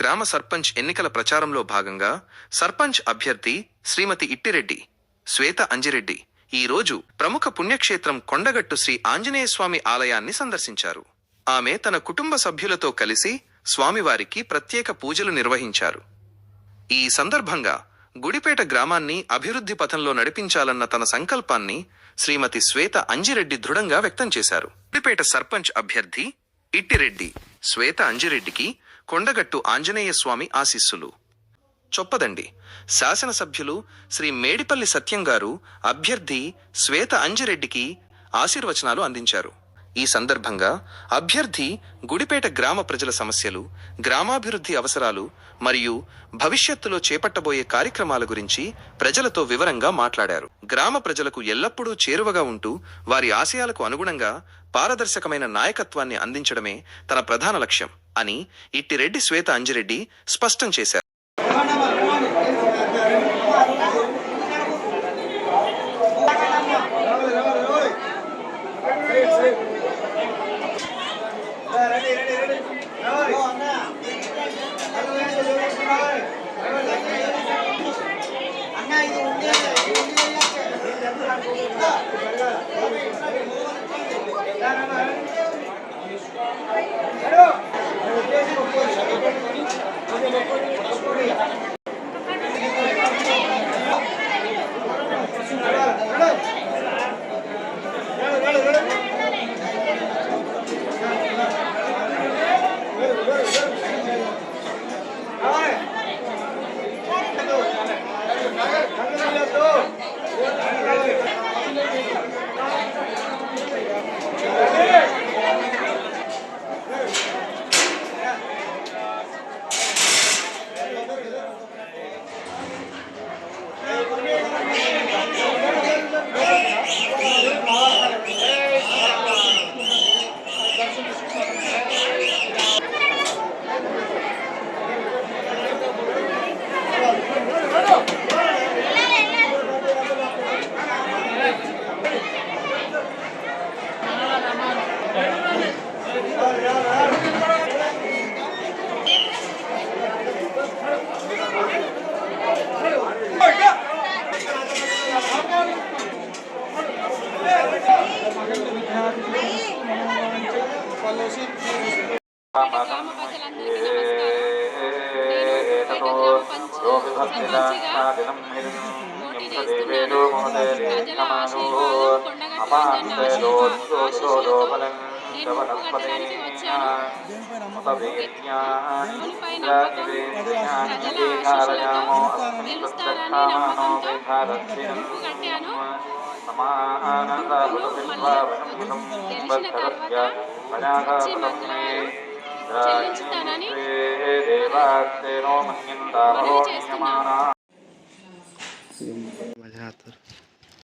గ్రామ సర్పంచ్ ఎన్నికల ప్రచారంలో భాగంగా సర్పంచ్ అభ్యర్థి శ్రీమతి ఇట్టిరెడ్డి శ్వేత అంజిరెడ్డి ఈ రోజు ప్రముఖ పుణ్యక్షేత్రం కొండగట్టు శ్రీ ఆంజనేయస్వామి ఆలయాన్ని సందర్శించారు. ఆమె తన కుటుంబ సభ్యులతో కలిసి స్వామివారికి ప్రత్యేక పూజలు నిర్వహించారు. ఈ సందర్భంగా గుడిపేట గ్రామాన్ని అభివృద్ధి పథంలో నడిపించాలన్న తన సంకల్పాన్ని శ్రీమతి శ్వేత అంజిరెడ్డి దృఢంగా వ్యక్తం చేశారు. గుడిపేట సర్పంచ్ అభ్యర్థి ఇట్టిరెడ్డి శ్వేత అంజిరెడ్డికి కొండగట్టు ఆంజనేయ స్వామి ఆశీస్సులు. చొప్పదండి శాసనసభ్యులు శ్రీ మేడిపల్లి సత్యం గారు అభ్యర్థి శ్వేత అంజిరెడ్డికి ఆశీర్వచనాలు అందించారు. ఈ సందర్భంగా అభ్యర్థి గుడిపేట గ్రామ ప్రజల సమస్యలు, గ్రామాభివృద్ధి అవసరాలు మరియు భవిష్యత్తులో చేపట్టబోయే కార్యక్రమాల గురించి ప్రజలతో వివరంగా మాట్లాడారు. గ్రామ ప్రజలకు ఎల్లప్పుడూ చేరువగా ఉంటూ వారి ఆశయాలకు అనుగుణంగా పారదర్శకమైన నాయకత్వాన్ని అందించడమే తన ప్రధాన లక్ష్యం అని ఇట్టిరెడ్డి శ్వేత అంజిరెడ్డి స్పష్టం చేశారు. చెల్లించుతానని